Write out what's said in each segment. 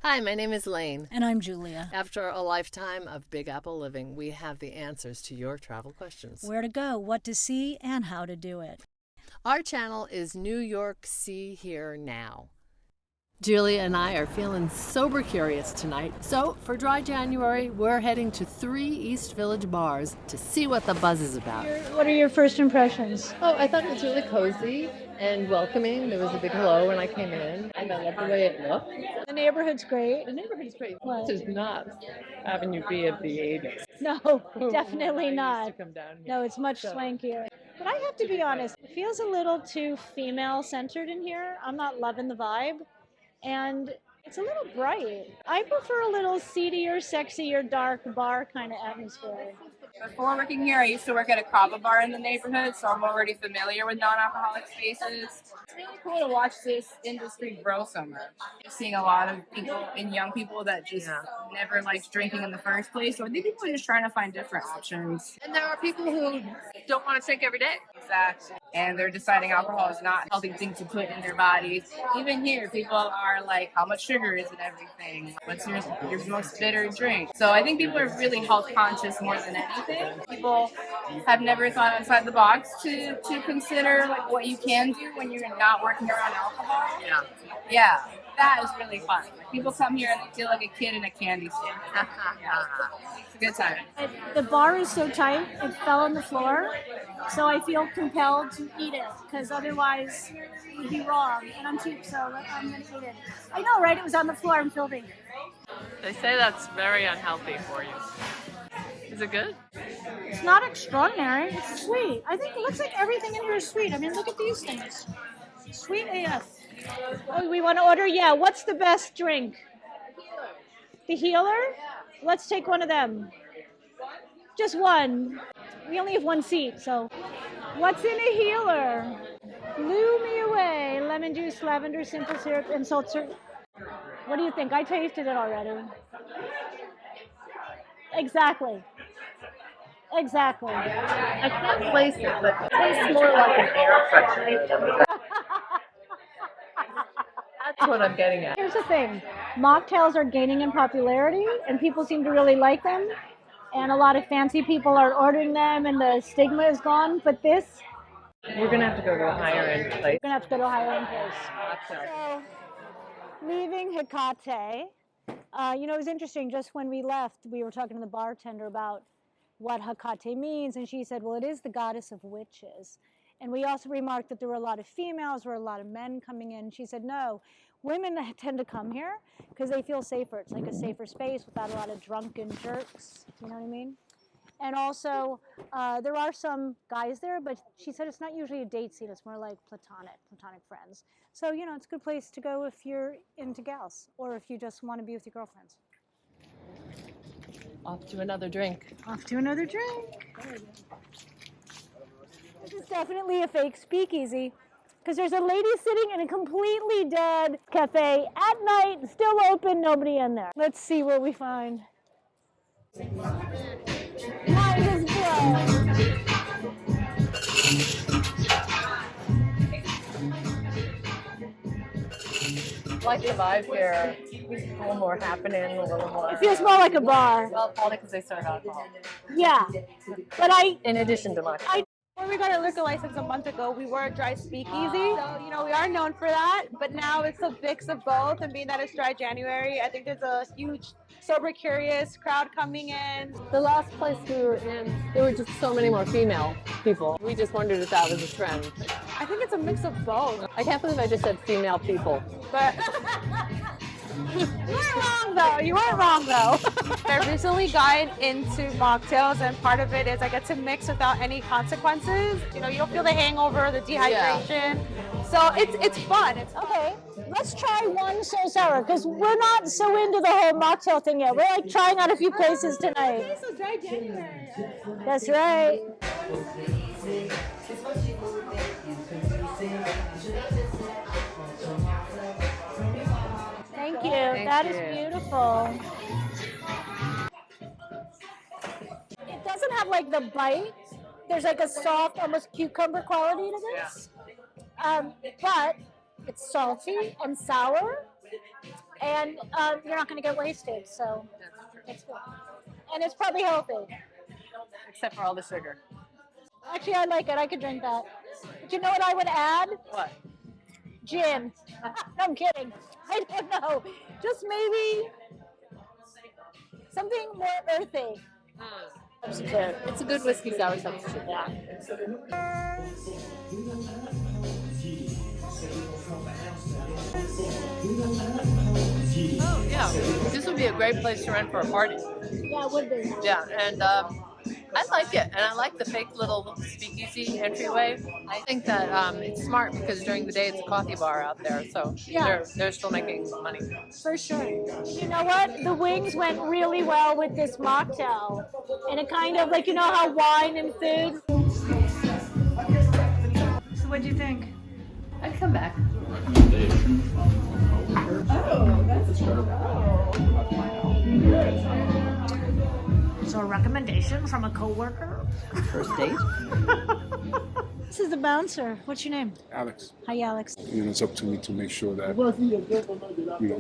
Hi, my name is Laine. And I'm Julia. After a lifetime of Big Apple living, we have the answers to your travel questions. Where to go, what to see, and how to do it. Our channel is New York See Here Now. Julia and I are feeling sober curious tonight, so for Dry January, we're heading to 3 East Village bars to see what the buzz is about. What are your first impressions? Oh, I thought it was really cozy and welcoming. There was a big hello when I came in, and I love the way it looked. The neighborhood's great. The neighborhood's great. What? This is not Avenue B of the 80s. No, definitely not. Used to come down here. No, it's much swankier. But I have to be honest, it feels a little too female-centered in here. I'm not loving the vibe. And it's a little bright. I prefer a little seedier, sexier, dark bar kind of atmosphere. Before working here, I used to work at a kava bar in the neighborhood, so I'm already familiar with non-alcoholic spaces. It's really cool to watch this industry grow so much. You're seeing a lot of people and young people that just never liked drinking in the first place, so I think people are just trying to find different options. And there are people who don't want to drink every day. Exactly. And they're deciding alcohol is not a healthy thing to put in their bodies. Even here, people are like, how much sugar is in everything? What's your most bitter drink? So I think people are really health conscious more than anything. People have never thought outside the box to consider like what you can do when you're not working around alcohol. Yeah, that is really fun. Like, people come here and they feel like a kid in a candy store. It's a good time. The bar is so tight, it fell on the floor, so I feel compelled to eat it, because otherwise it would be wrong, and I'm cheap, so I'm going to eat it. I know, right? It was on the floor, I'm filthy. They say that's very unhealthy for you. Is it good? It's not extraordinary, it's sweet. I think it looks like everything in here is sweet. I mean, look at these things. Sweet AF. Oh, we want to order? Yeah, what's the best drink? The Healer? Let's take one of them. Just one. We only have one seat, so. What's in a Healer? Blew me away. Lemon juice, lavender, simple syrup, and salt syrup. What do you think? I tasted it already. Exactly. Exactly. I can't place it, but it tastes more like an air freshener. That's what I'm getting at. Here's the thing. Mocktails are gaining in popularity, and people seem to really like them. And a lot of fancy people are ordering them, and the stigma is gone. But this, We're going to have to go to a higher end place. we're going to have to go to a higher end place. So, leaving HEKATE, it was interesting. Just when we left, we were talking to the bartender about what HEKATE means, and she said, well, it is the goddess of witches. And we also remarked that there were a lot of females, there were a lot of men coming in. She said, no, women tend to come here because they feel safer. It's like a safer space without a lot of drunken jerks, you know what I mean? And also, there are some guys there, but she said it's not usually a date scene. It's more like platonic friends. So, it's a good place to go if you're into gals or if you just want to be with your girlfriends. Off to another drink. Off to another drink. This is definitely a fake speakeasy because there's a lady sitting in a completely dead cafe at night, still open, nobody in there. Let's see what we find. Might as well. I like the vibe here. A little more happening, a little more. It feels more like a bar. Well, probably because they serve alcohol. Yeah, but In addition to much. When we got our liquor license a month ago, we were a dry speakeasy. So, we are known for that, but now it's a mix of both. And being that it's dry January, I think there's a huge sober curious crowd coming in. The last place we were in, there were just so many more female people. We just wondered if that was a trend. I think it's a mix of both. I can't believe I just said female people. But you weren't wrong though. You weren't wrong though. I recently gotten into mocktails, and part of it is I get to mix without any consequences. You don't feel the hangover, the dehydration. So it's fun. It's okay. Let's try one so sour because we're not so into the whole mocktail thing yet. We're like trying out a few places tonight. Okay, so dry January. That's right. Thank you. That is beautiful. It doesn't have like the bite. There's like a soft, almost cucumber quality to this. But it's salty and sour and you're not going to get wasted. So it's good, and it's probably healthy. Except for all the sugar. Actually, I like it. I could drink that. But you know what I would add? What? Gin. No, I'm kidding. I don't know. Just maybe something more earthy. Substitute. It's a good whiskey sour substitute. Yeah. Oh yeah, this would be a great place to rent for a party. Yeah, it would be. Yeah, and I like it, and I like the fake little speakeasy entryway. I think that it's smart because during the day it's a coffee bar out there, so Yeah. they're still making money. For sure. You know what? The wings went really well with this mocktail. And it kind of, like, you know how wine and food? So what do you think? I'd come back. So a recommendation from a coworker? First date? This is the bouncer. What's your name? Alex. Hi, Alex. It's up to me to make sure that,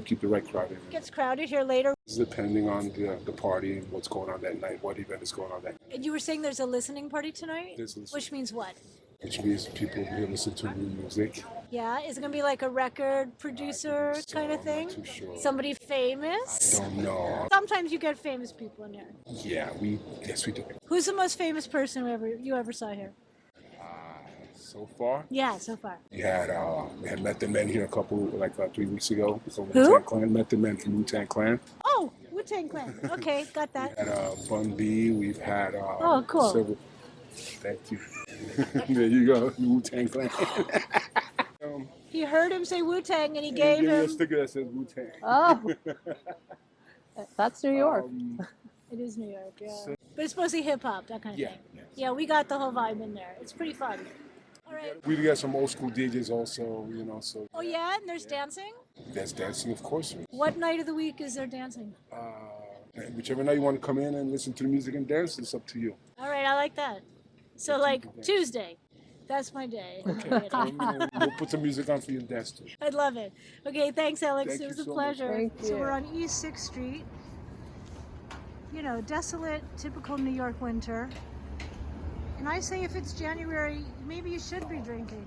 keep the right crowd in. It gets crowded here later. Depending on the party and what's going on that night, what event is going on that night. And you were saying there's a listening party tonight? There's a listening- Which means what? Which means people will listen to new music. Yeah, is it going to be like a record producer kind of I'm thing? not too sure. Somebody famous? Don't know. Sometimes you get famous people in here. Yeah, yes we do. Who's the most famous person you ever saw here? So far, Yeah, so far. we had Met the Men here a couple 3 weeks ago. From Who? Wu-Tang Clan. Met the Men from Wu-Tang Clan. Oh, Wu-Tang Clan. Okay, got We that. had Bun B. We've had Oh, cool. several. Thank you. There you go, Wu-Tang Clan. He heard him say Wu-Tang and he Give gave me a him... sticker that says Wu-Tang. Oh, that's New York. It is New York, yeah. But it's mostly hip-hop, that kind of Yeah, thing. yeah. Yeah, we got the whole vibe in there. It's pretty fun. All right. We got some old school DJs also, so Oh, yeah? And there's dancing? that's dancing, of course. What night of the week is there dancing? Whichever night you want to come in and listen to the music and dance, it's up to you. All right, I like that. So, like, Tuesday. That's my day. Okay. We'll put some music on for you to dance to. I'd love it. Okay, thanks, Alex. Thank It you was a so much. pleasure. Thank So you. we're on East 6th Street. You know, desolate, typical New York winter. And I say if it's January, maybe you should be drinking.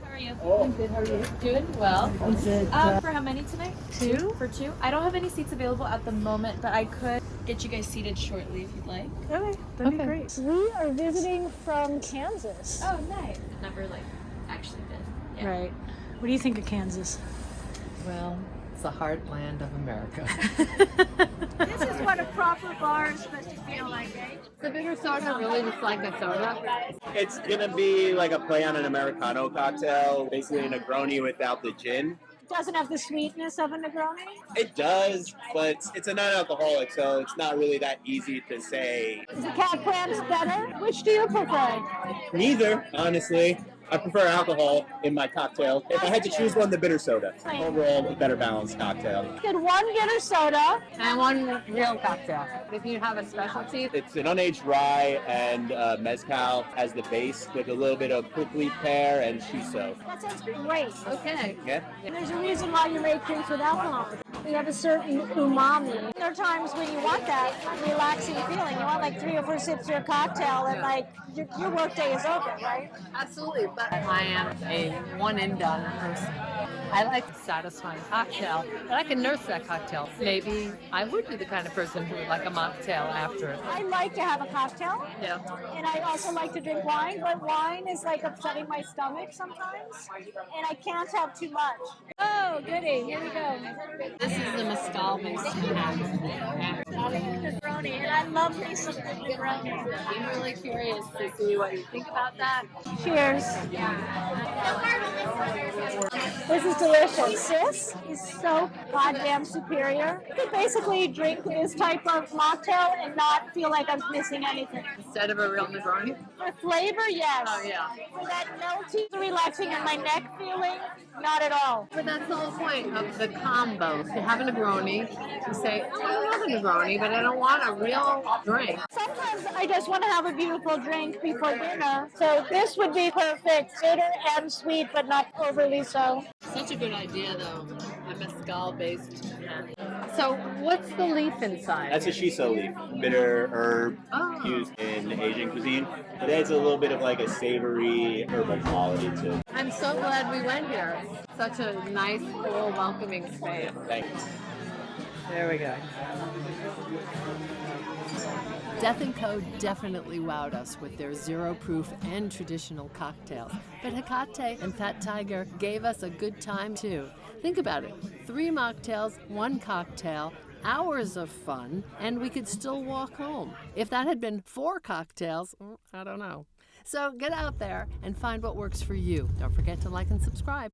How are you? I'm good. How are you? Doing well. Is it? For how many tonight? 2? For 2? I don't have any seats available at the moment, but I could get you guys seated shortly if you'd like. Okay, that'd be Okay. great. We are visiting from Kansas. Oh, nice. Never actually been. Yeah. Right. What do you think of Kansas? Well, it's the heartland of America. This is what a proper bar is supposed to feel like, eh? The bitter soda really just like a soda. It's gonna be like a play on an Americano cocktail, basically a Negroni without the gin. It doesn't have the sweetness of a Negroni. It does, but it's a non-alcoholic, so it's not really that easy to say. Is the cat clams better? Which do you prefer? Neither, honestly. I prefer alcohol in my cocktail. If I had to choose one, the bitter soda. Overall, a better balanced cocktail. Get one bitter soda. And one real cocktail. If you have a specialty, It's an unaged rye and mezcal as the base with a little bit of prickly pear and shiso. That sounds great. okay. Yeah? And there's a reason why you make drinks with alcohol. You have a certain umami. There are times when you want that relaxing feeling. You want like 3 or 4 sips of your cocktail and like your work day is over, right? Absolutely, but I am a one and done person. I like a satisfying cocktail, but I can nurse that cocktail. Maybe I would be the kind of person who would like a mocktail after it. I like to have a cocktail. Yeah. And I also like to drink wine, but wine is like upsetting my stomach sometimes. And I can't have too much. Oh, goody. Here we go. This is the mescal based Negroni. And I love me some Negroni. I'm really curious to see what you think about that. Cheers. This is delicious. This is so goddamn superior. You could basically drink this type of mocktail and not feel like I'm missing anything. Instead of a real Negroni? For flavor, yes. Oh, yeah. For that melty, relaxing in my neck feeling, not at all. But that's the whole point of the combo. You have a Negroni, you say, oh, I love a Negroni, but I don't want a real drink. Sometimes I just want to have a beautiful drink before dinner. So this would be perfect. Bitter and sweet, but not overly so. mezcal. Such a good idea, though. A mezcal-based hat. So, what's the leaf inside? That's a shiso leaf, bitter herb Oh. used in Asian cuisine. It adds a little bit of like a savory herbal quality to it. I'm so glad we went here. Such a nice, cool, welcoming space. Thanks. There we go. Death & Co. definitely wowed us with their zero-proof and traditional cocktails. But HEKATE and Fat Tiger gave us a good time, too. Think about it. 3 mocktails, 1 cocktail, hours of fun, and we could still walk home. If that had been 4 cocktails, I don't know. So get out there and find what works for you. Don't forget to like and subscribe.